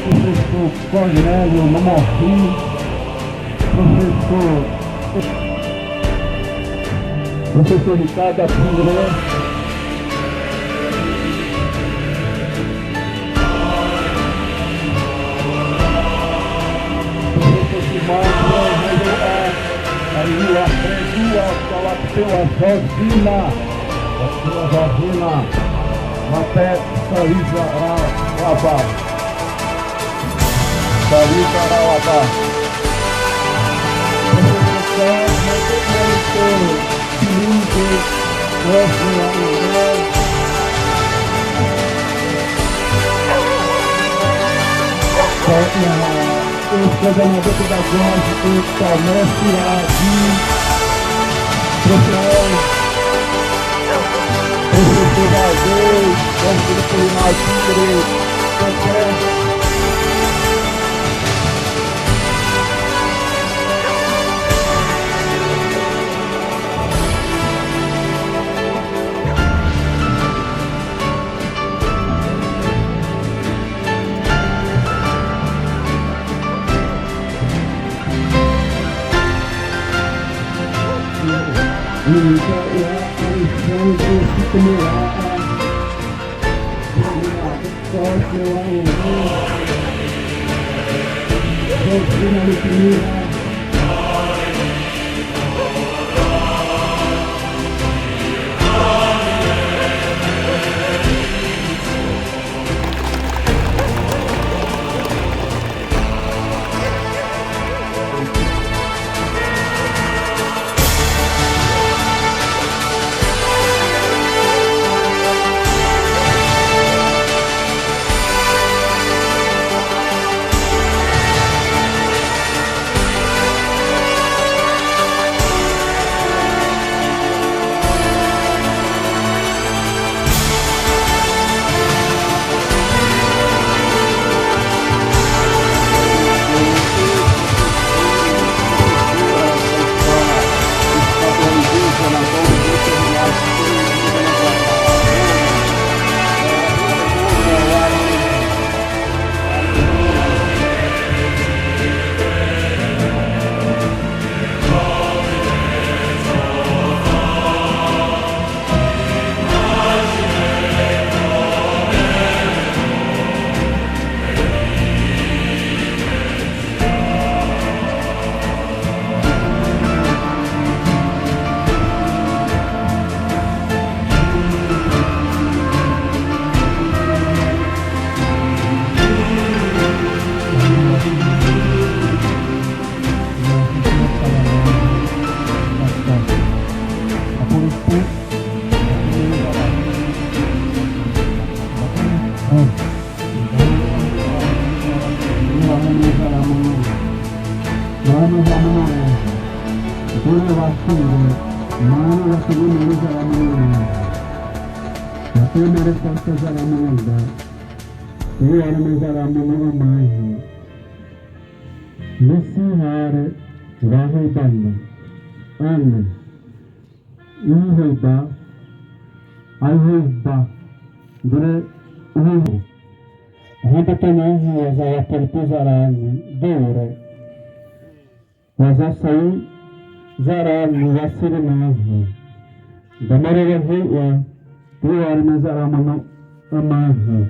professor Cornélio Momorri, professor Ricardo Apindré, professor Simão, aí o Alfredo, a sua Josina, Maté, Sarisa, Arauabá, Sarisa, Arauabá, professor Felipe, o coordenador pedagógico, Comércio Adi, professor Valdez, professor Rinaldo, professor Wazasayi zarani wasirinahu damarega hiya tuwarna zaramana amahu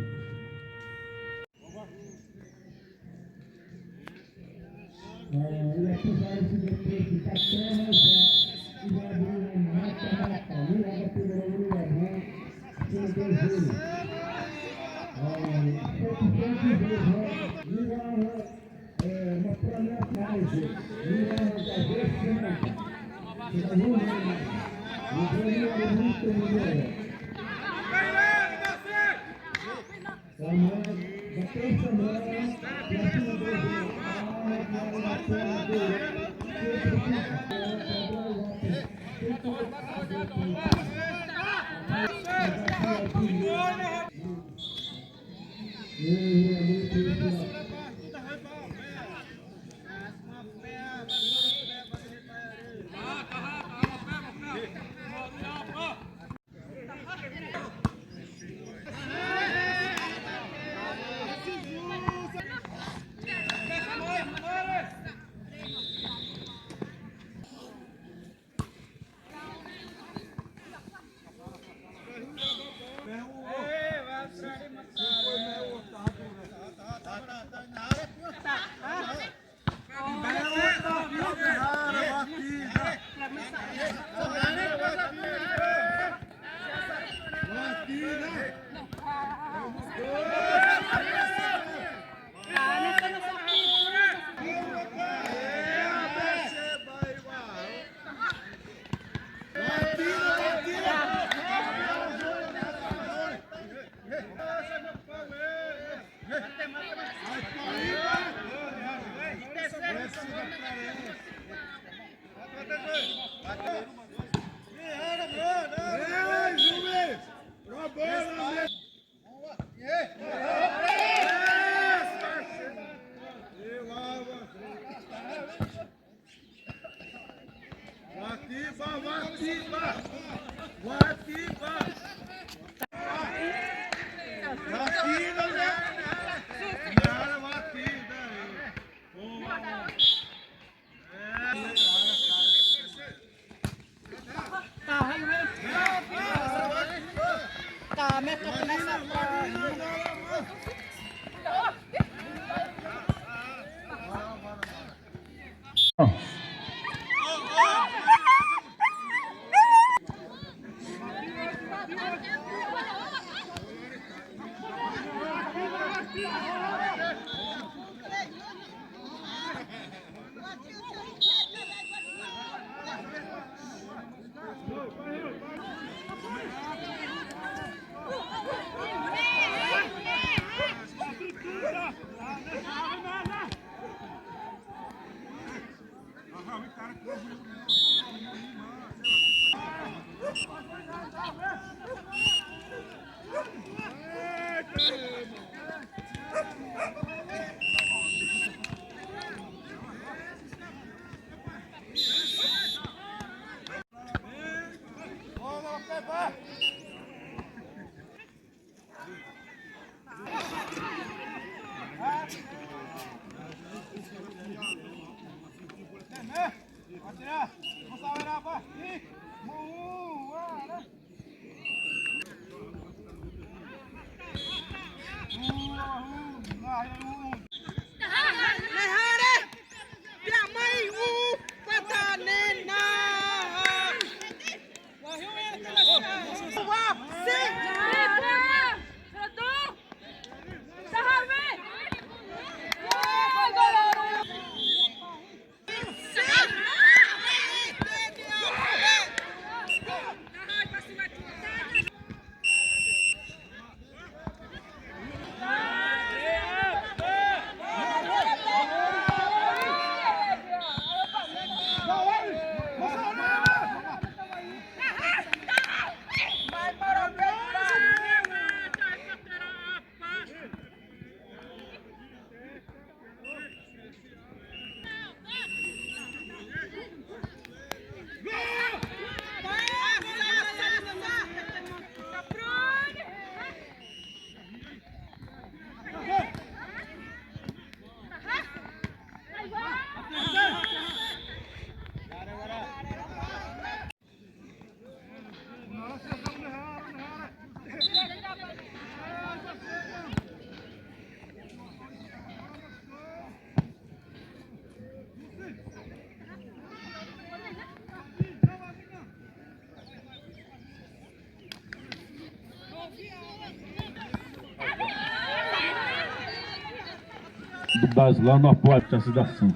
Do base lá no apoio da cidade.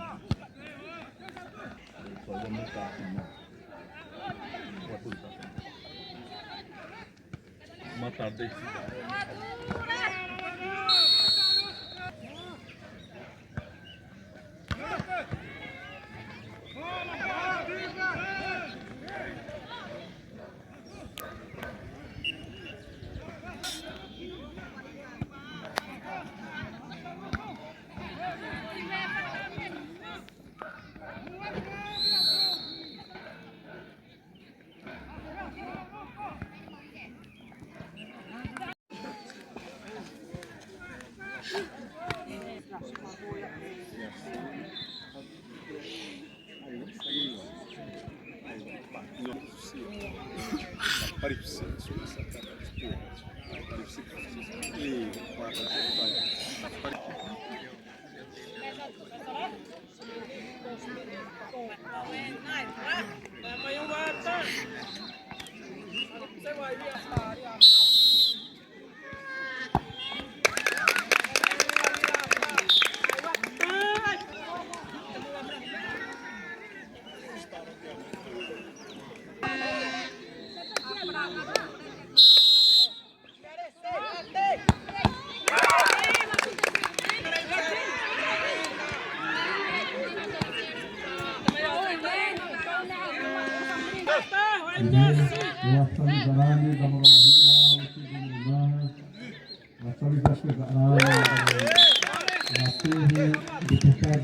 Uma tarde. Sorry, Zaskar. Masih dibuka.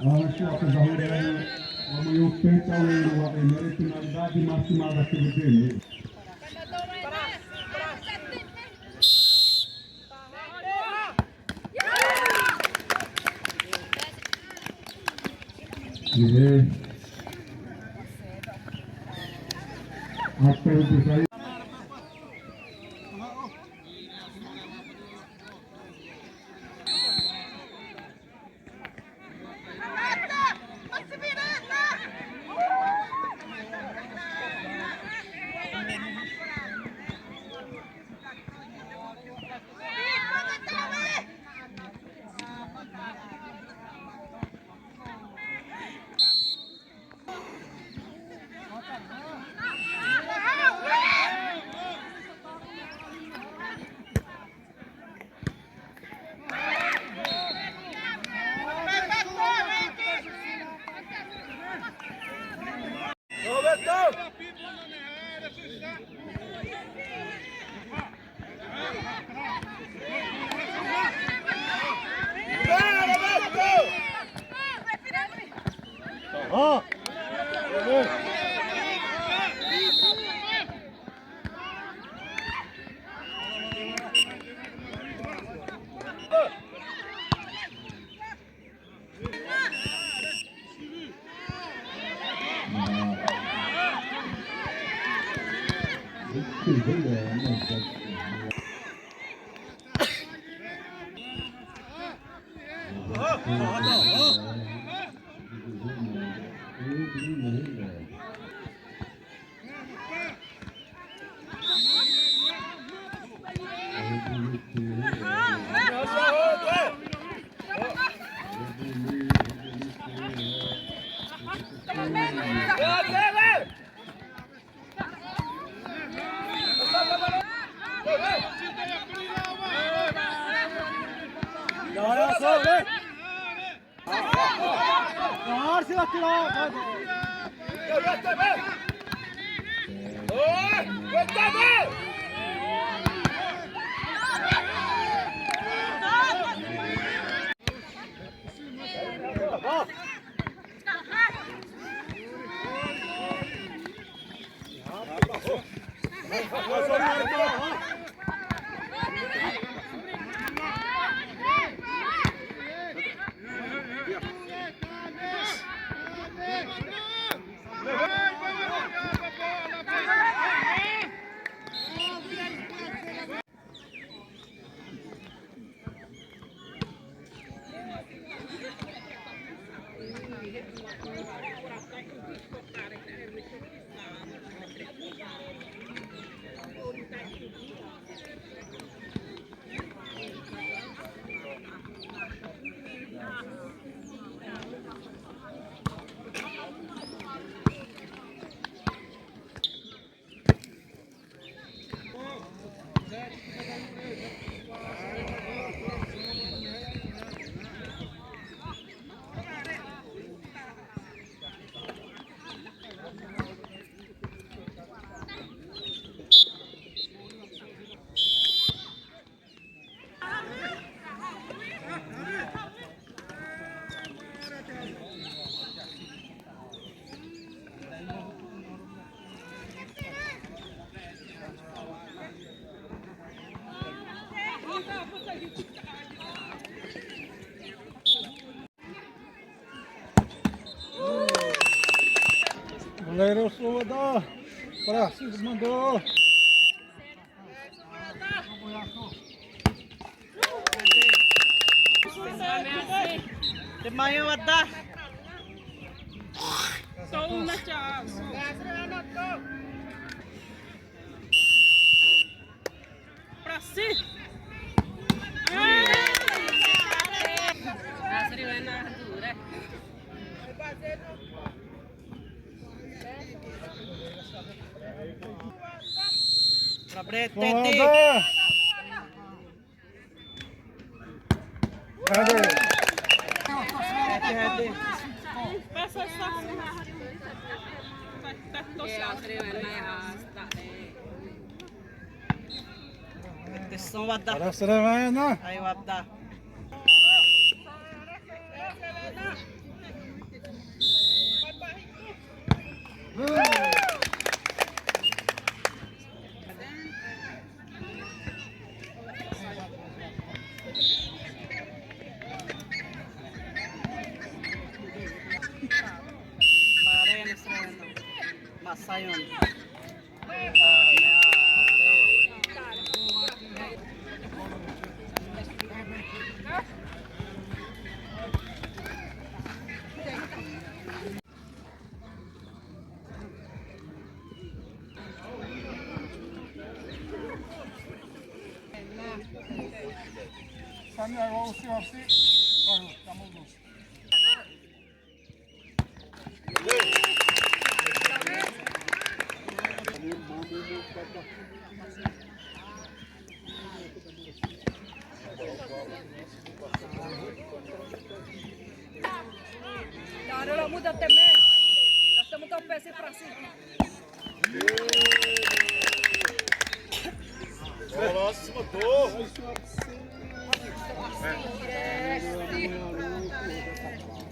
Mohan, siapa Zahir? Vamos pensar uma finalidade máxima daquele game. E até o design. Goleiro Salvador, Francisco mandou. Mayo ada. Tahu na chance. Pra si. Asri mana dure. Prete te. Som wadda. Para Serena. Ay wadda. Pare yan Serena. Masayon. Sanya o CRC. Baru, kamu dulu. Cara, muda também. Nós estamos com o pé para cima. Próximo, tô.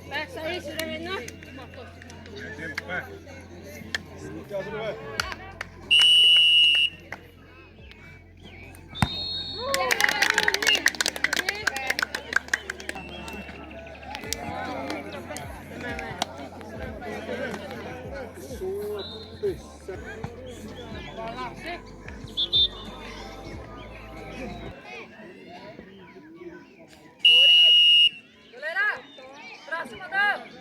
Peça aí, Serena. Galera, próxima não.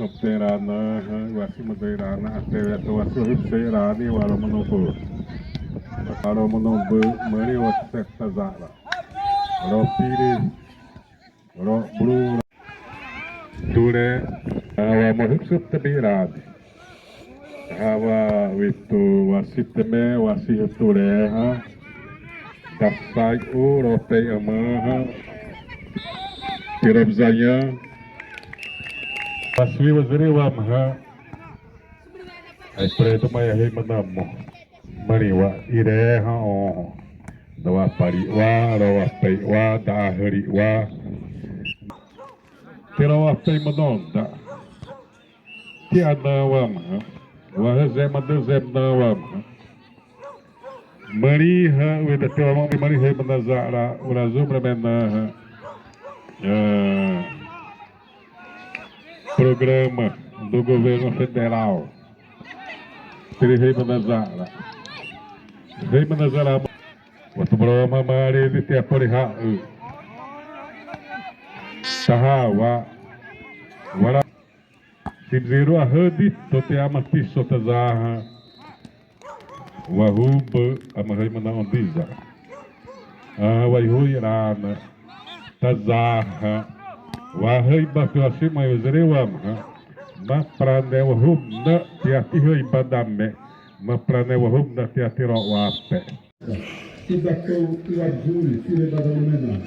sopterana wasi madeirana atewe to wasi hipserani wala menunggu kalau menunggu meri wasi tazara ro piri ro bulu ture awa mohipsut tabiradi awa witu wasi teme wasi ture ha dasai ro pe amaha tirabzanya Paswi waziri wa maha Espresso maya hei manamo Maniwa ire ha o Dawa pari wa Rawa pei wa Da hari wa Tirawa pei manonda Tiana wa maha Wahazem adazem na wa maha Mari ha Wida tiwa mari hei manazara Urazum remena ha Programa do governo federal. Rei Manazara. Rei Manazara. Waktu berapa hari ini tiap hari Sahawa. Wala. Simziru ahadi. Tote amati sotazaha. Wahub. Amahai Manazondiza. Wahui rana. Tazaha. Wahai bakuasi mayuzrewam ma pranewa humna tiati hoi badame ma pranewa humna tiati rawape Tibatou Iwadzuri, filho da Dona Menor.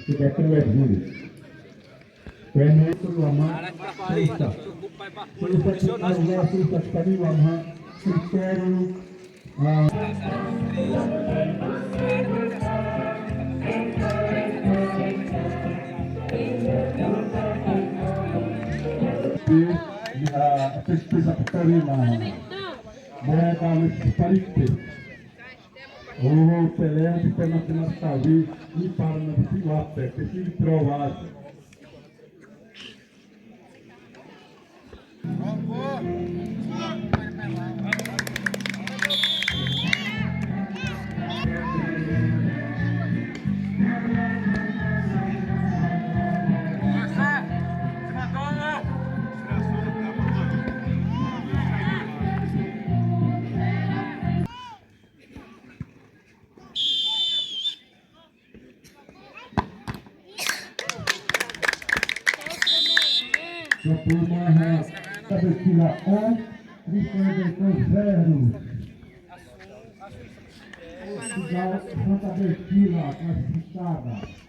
Tibatou Iwadzuri. Pernah itu lama cerita. Cerita Allah cerita tadi lama kriteria a pesquisa petrolina moeda municipalite o telefone internacional saúde e para na Pilape precisa provar Uma cabecilha on, Cristiano zero. Portugal, Santa Bertila, classificada.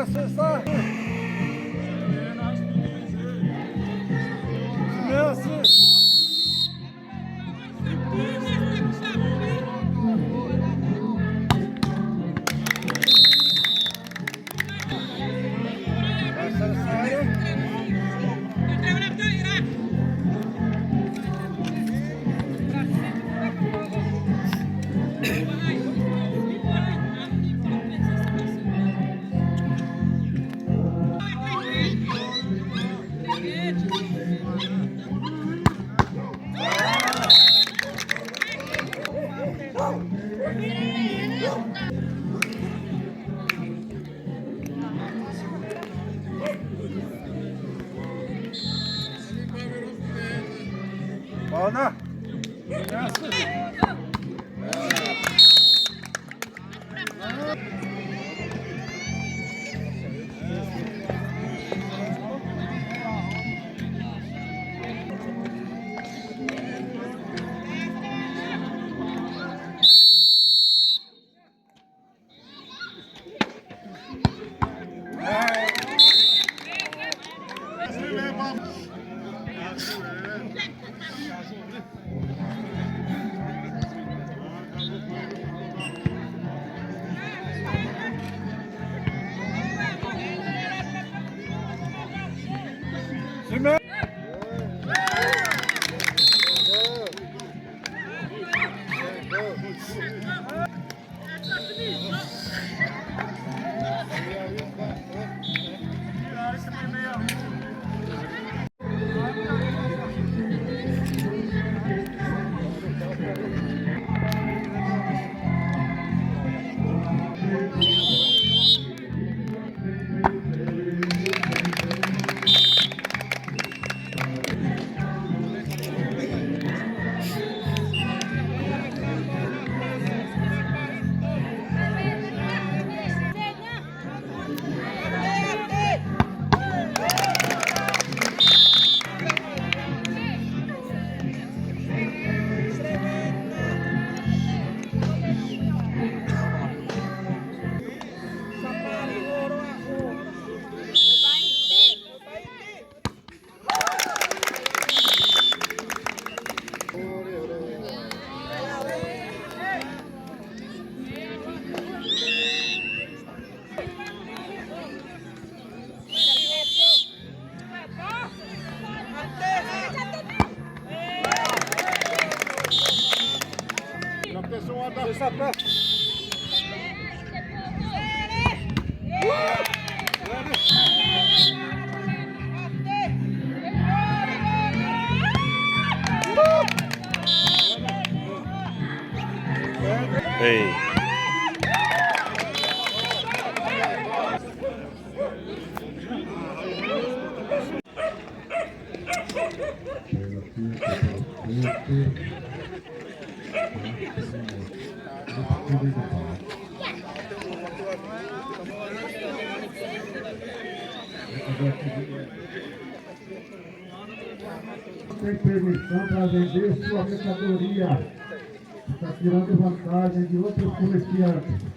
Cessa. Ana. Ei. Tem permissão para vender sua mercadoria. Está tirando vantagem de outros comerciantes.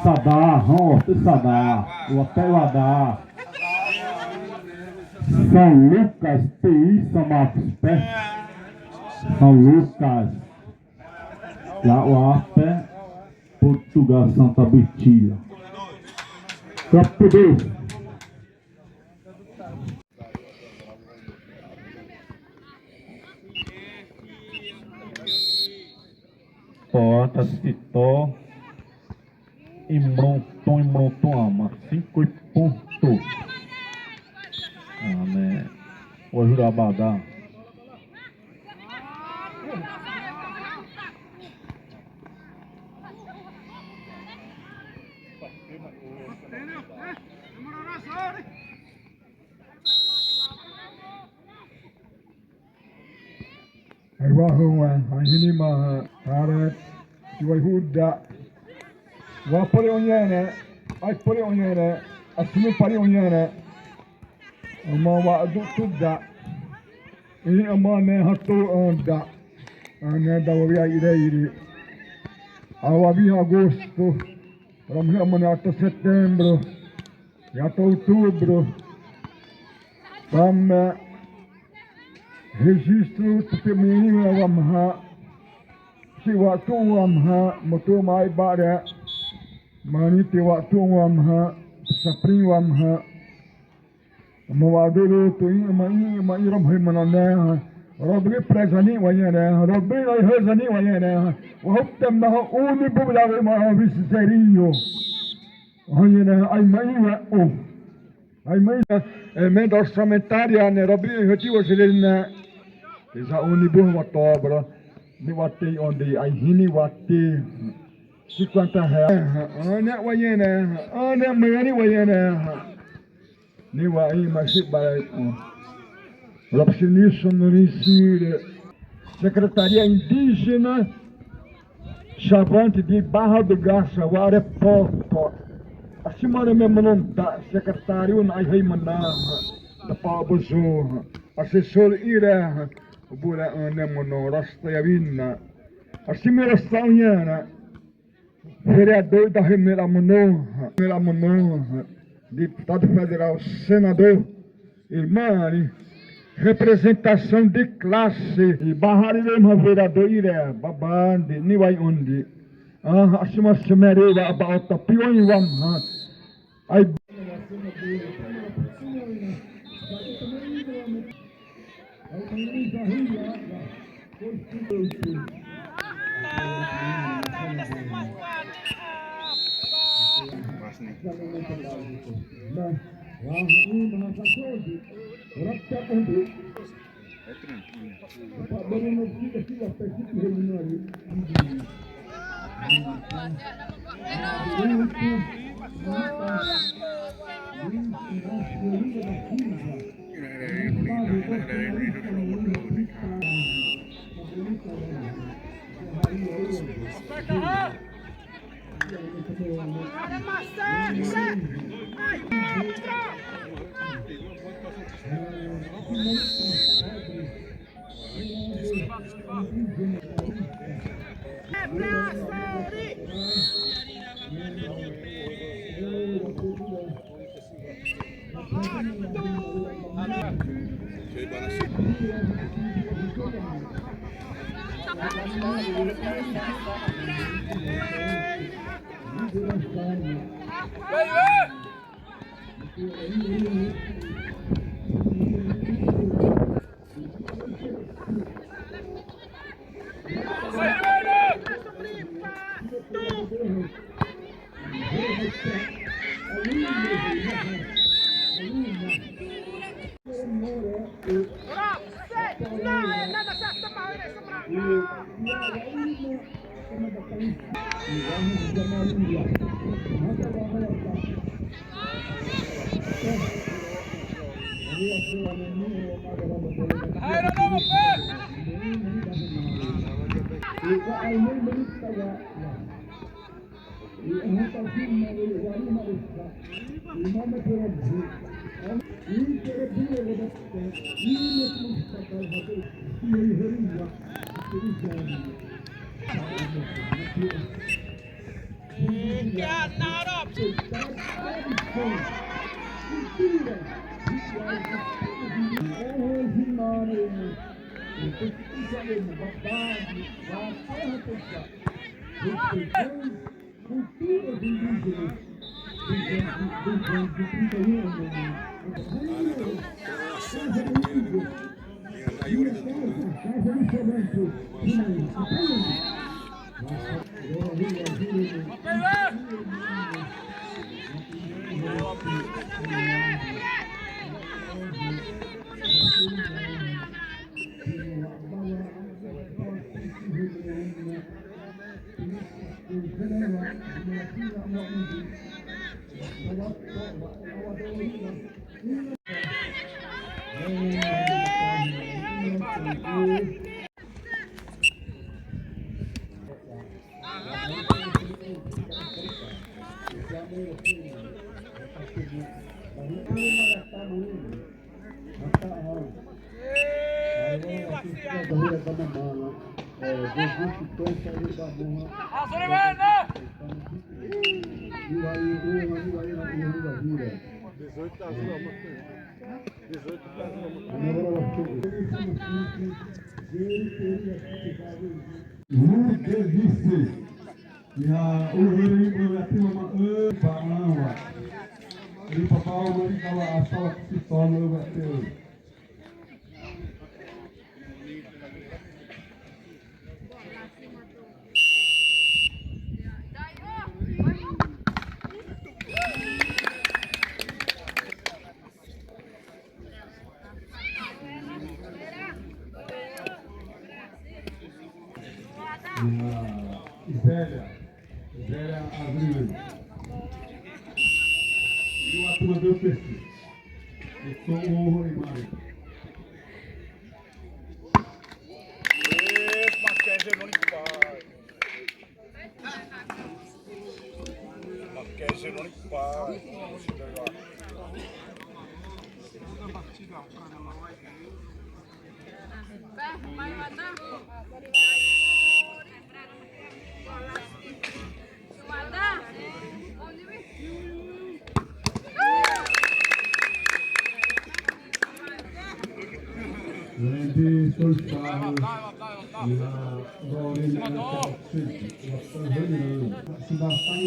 Sadá, Sadá, o Hotel Adá, São Lucas, PI, São Marcos, Pé, São Lucas, Lauapé, Portugal, Santa Betilha. Campo 2. Toata, Citó, Imbronton, ama, 5 pontos. Né? O Jurabadá. Ai wahua, ai hini maha, harat, iwai huda. Wa pore onyene, ai pore onyene, asunu pare onyene. Ama wa adu tuda. Ini ama ne hatu onda. Ane da wabi ai iri. Awabi agosto. Ramhe amane ato setembro. Ato outubro. Tam registro feminino wamha. Si waktu wamha moto mai bare. Mani te waktu wamha. Sapring wamha. Mawadulu tu mai ramhe manane. Robri prezani wayene. Robri ai hazani wayene. Wahuktem na uni bublawe ma viserinho. Wayene ai mai wa o. Ai mai emenda orçamentária ne robri hetiwa selena. Esa uni buh watobra. Ni wati onde ai hini wati 50 reais. Ana wayene. Ana mani wayene. Ni wa ai masih balai. Rapsinisso Município, Secretaria Indígena, Chavante de Barra do Garça, o aeroporto. A semana mesmo não dá, secretário na Reimana, da Pabuzu, assessor Ira, o Bura Anemono, Rasta Yavina, a semana Sauniana, vereador da Remera Mono, deputado federal, senador, irmã, representação de classe e bahari mesmo vereador ire babande niwai undi asima semereva about pion wam ai Culturas indígenas do 18 tá azul, amor. 18 tá azul, Ya, uri berarti mama banawa. Ini papa uri kalau asal si tolo berarti. Zélia abriu. E o ator deu perfil. Eu sou o Roimari. Mackenzie non impara. Mackenzie non impara. Grande solfado. E a Lorena se dá para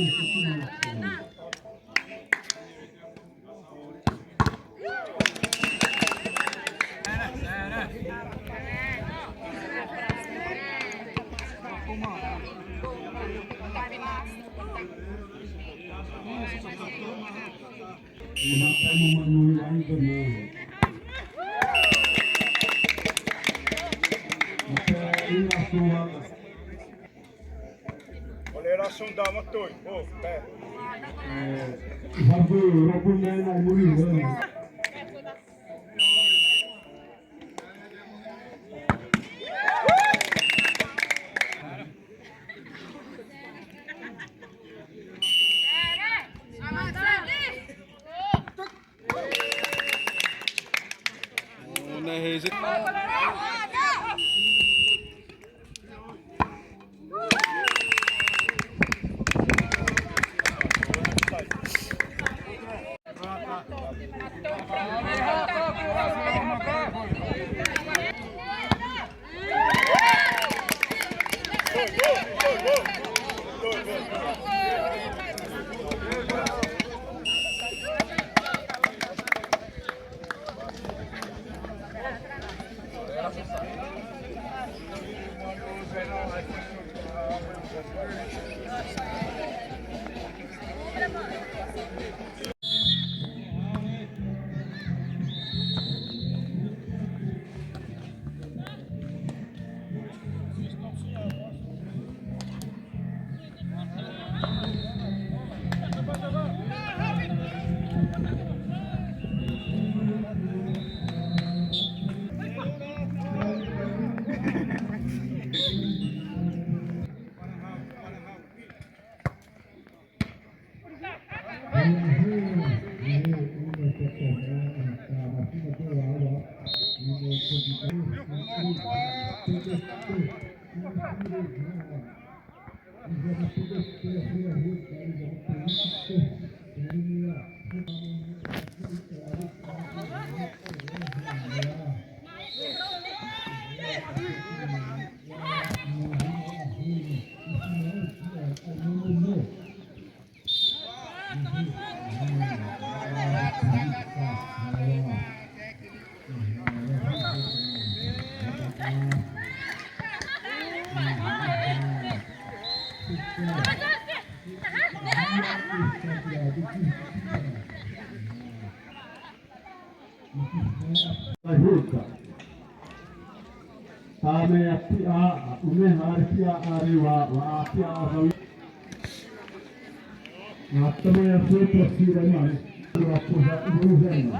Oleração da motor. Oh, pé. Ajuda. Tame ati a umeharkia ariwa wa ati a hawi. Natamo ya supo sira mane. Wa kuha uruhena.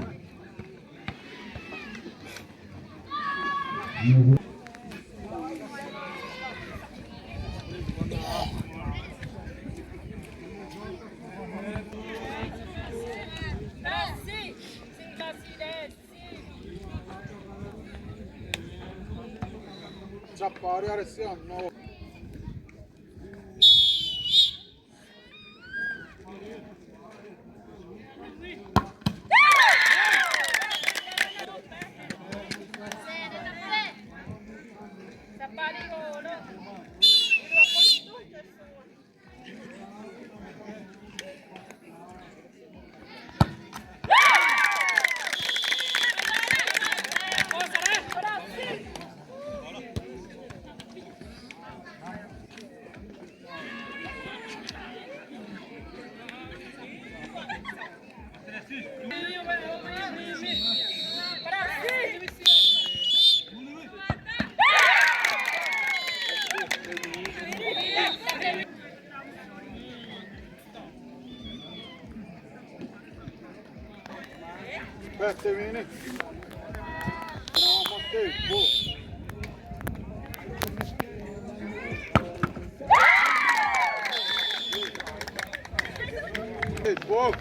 Desce! Sim, desce, desce! Già pari adesso no. Aspetta, vieni. Bravo, tempo. Tempo.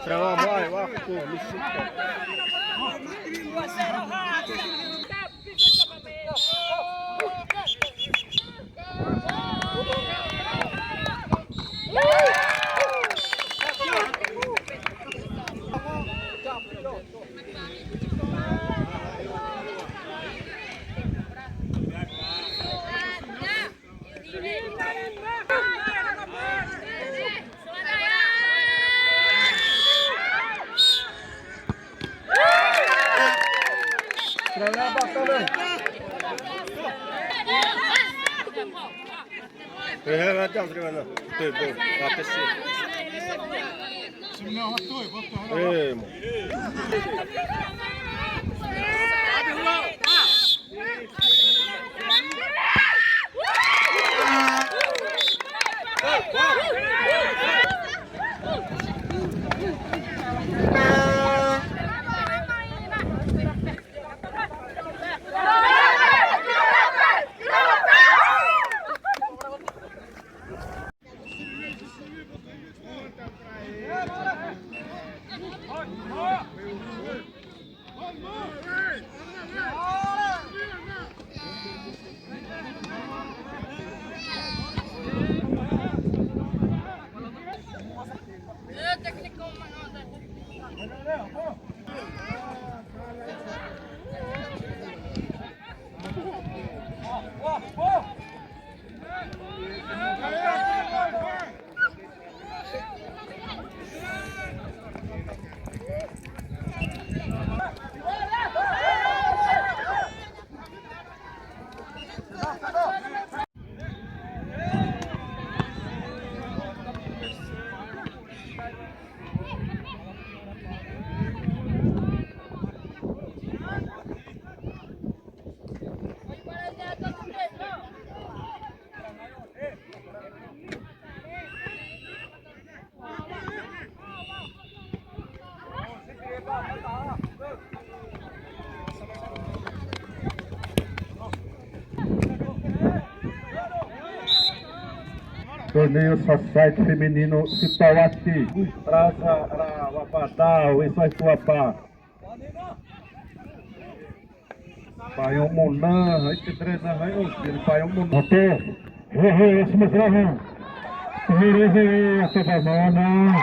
Trava vai, vai, pô, Thank you. Torneio Society Feminino Sitawati, Praça Wapatau, isso é Tuapá. Payung Muna, itu terasa hai usir Payung Muna. Oke, semestinya. Ini apa mana?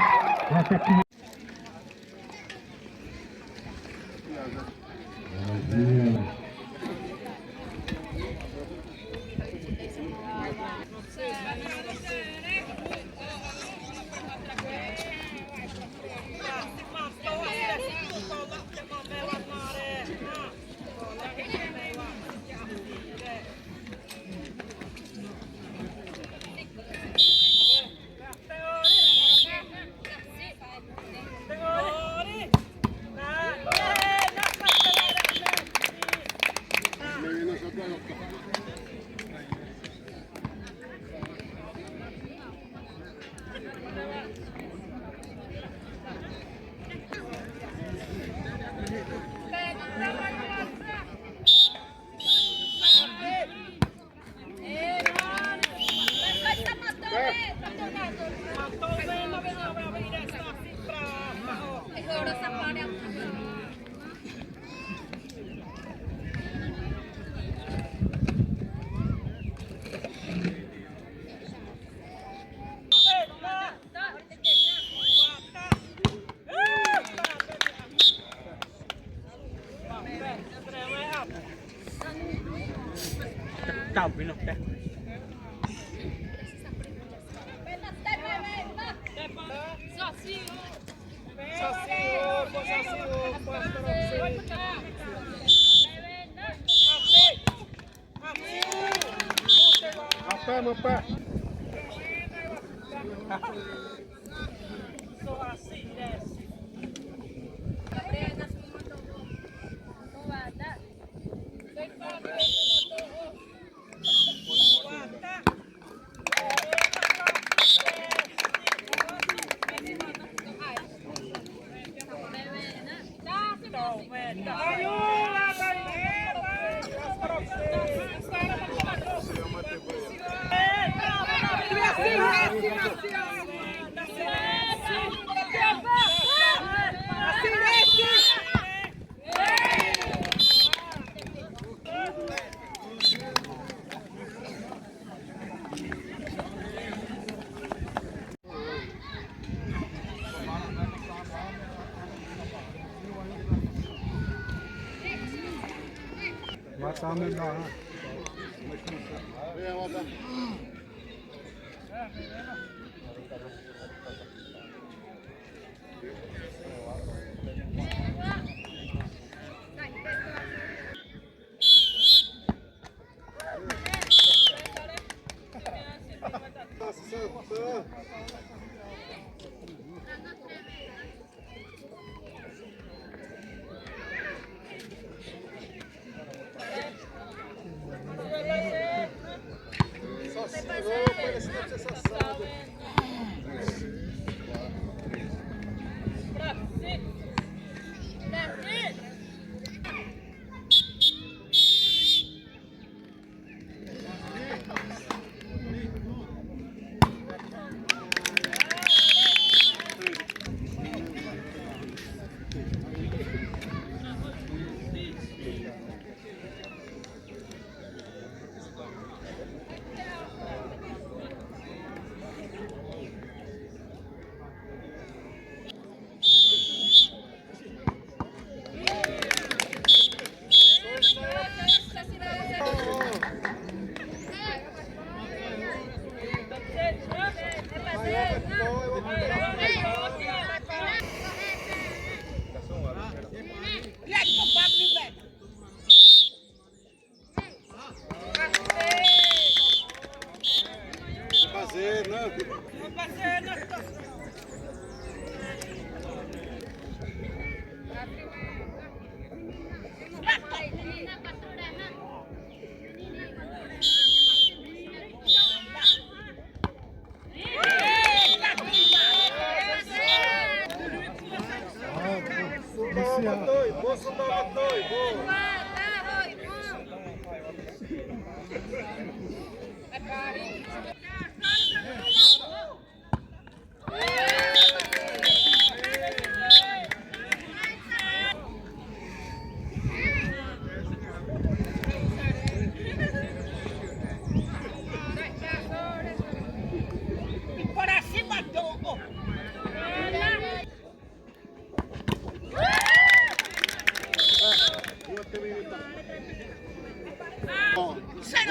Fazer, né?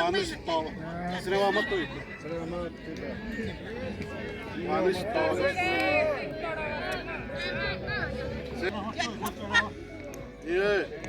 Vannes talo. Srevama toi. Vannes talo. Yeah.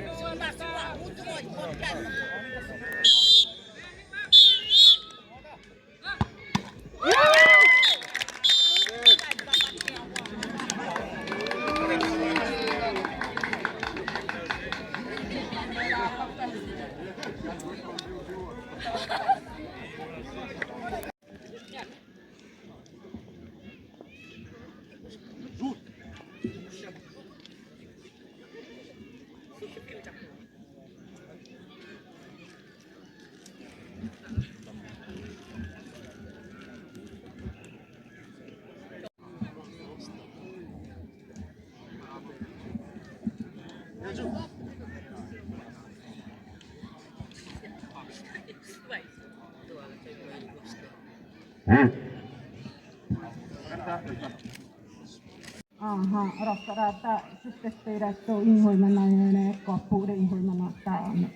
Aha, rata-rata systeemistä on inhoimana koppuuden inhoimana taana.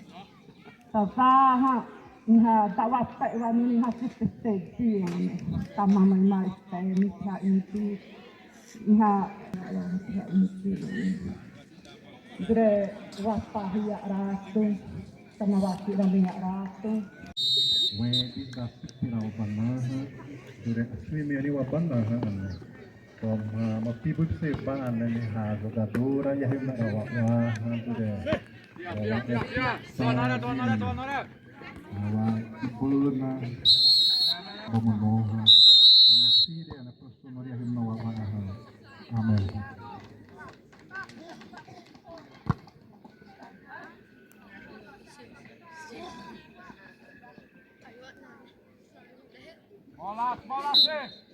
Tasaha ihan tavapäivä niin ihan systeemiin tämä maista ja mitä inti ihan Gre wapahia ratu sama wakila minyak ratu. Wedi kapit pinaubanaha dure aswimi wabanaha Kom motivo de ser banda ni ha jogadora e a rima wa dure ibuna bomonoha amesire ana prosumo ya rima wa amen Bola, sim!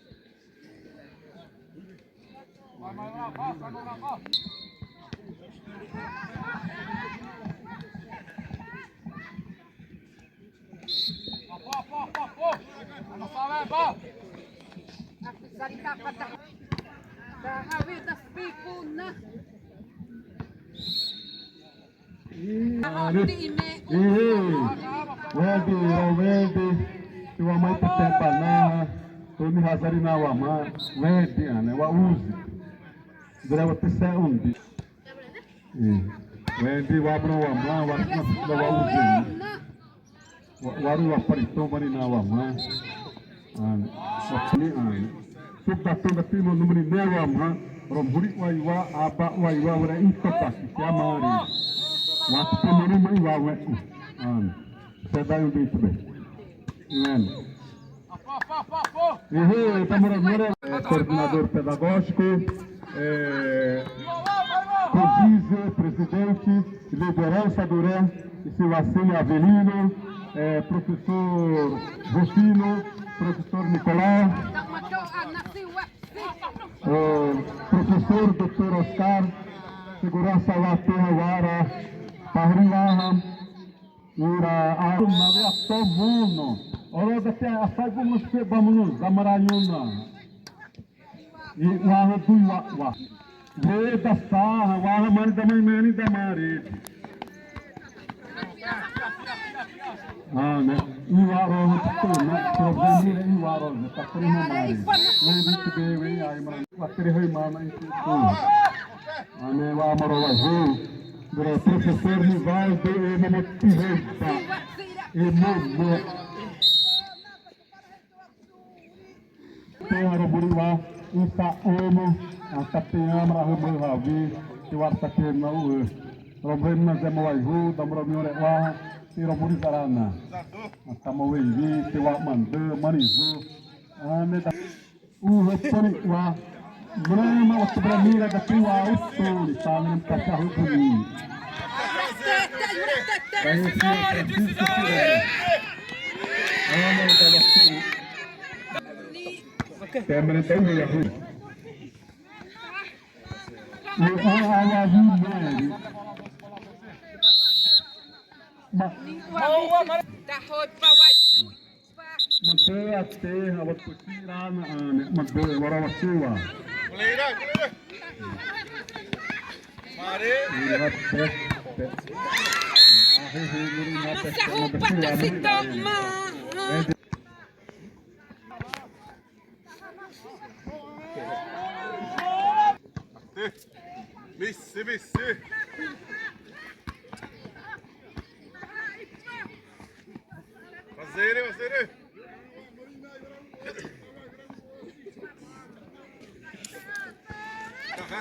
Vai, lá. Pô! Ano salah, Pak? Salita kata. Kahawit na speaker na. Wedi, Wedi, tua mãe tá tempanando, Tony Hazarina Wama, Wedian, Wauzi. There was the sound. Wendi Wabro Wama, what was the Wauzi? Waru Aparito Marina Wama. And Subta Tonga Timo Numini Wama, Romburi Waiwa, Aba Waiwa, were Intopaki, Yamari. What the Mani Waiwa, and said I will be to me. Amen. Coordenador pedagógico, vice-presidente, liderança do RE, Silvacine Avelino, professor Rufino, professor Nicolau, professor Dr. Oscar, segurança lá Terra Parrilaham, Ura Arumavia Tomuno. Ora daqui a saída vamos ser vamos da Maranhona e lá do Uá veio da Sarra lá mãe da mãe mãe da Mari né e lá rola tudo né problema e lá rola tá por uma Mari lembra que veio aí mano a terra mama e tudo né lá marola do professor Nivaldo e motivista e muito Araburiwa, Isa Omo, Atapiam, Rahumu Ravi, Tiwartakin Mau, Robin Nazemawaihu, Damromiora, Tiroburi Sarana, Atamawi, Tiwak Mandu, Manizu, Aneta, Uhoponikwa, Brahma, waktu Bramira, da Tiwa, Usul, Tangan Kasahu Puni. Câmera tem erro. E a vida. Manter a terra, vou tirar na manter agora a sua. Goleira. Messi. Fazer.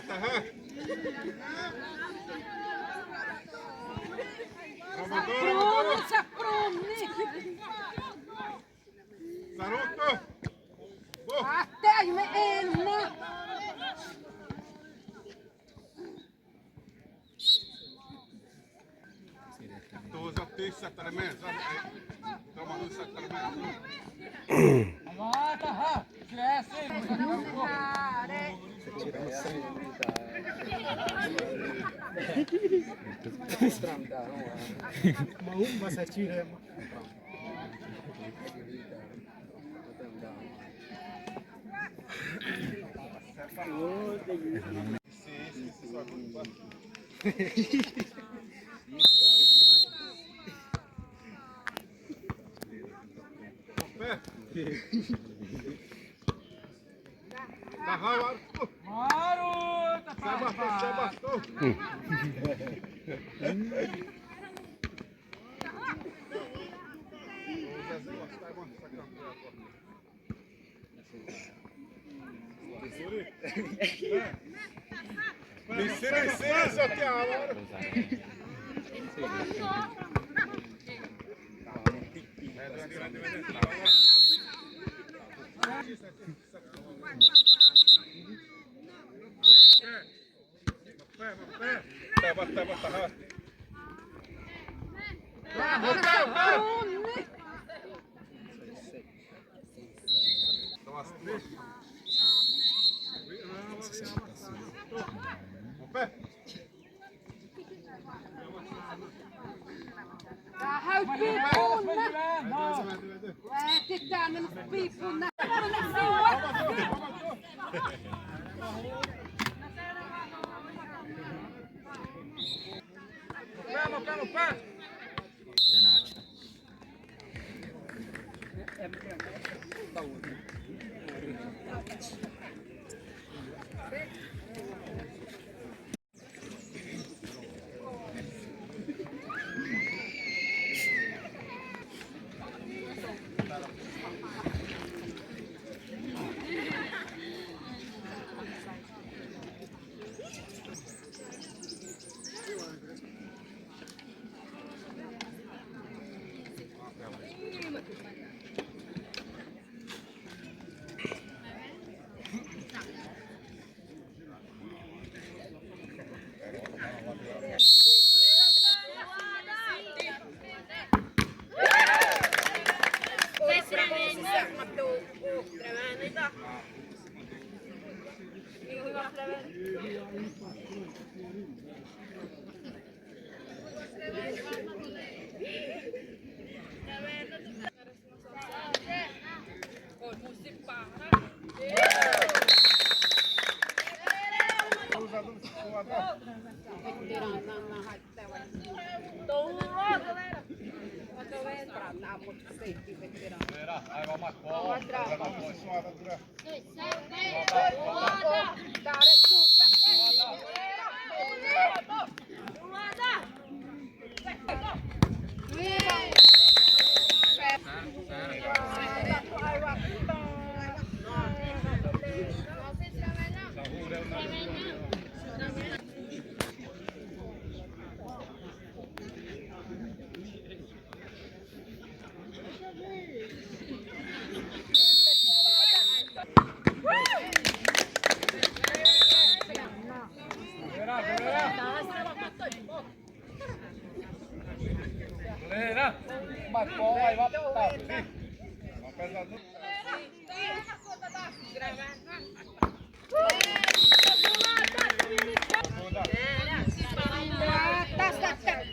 Tá. Saruto. Até mesmo.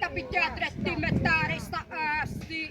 Tapi teatret metarista asti.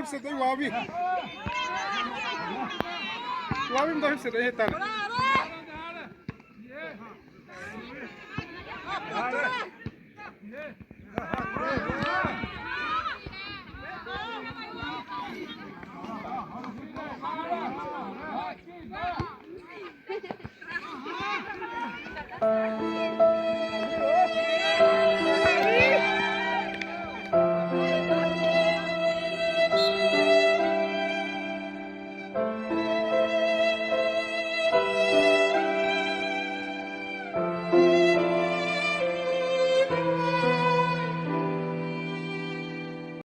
você tem o Alvi. O Alvi não dá você daí, tá? Yeah.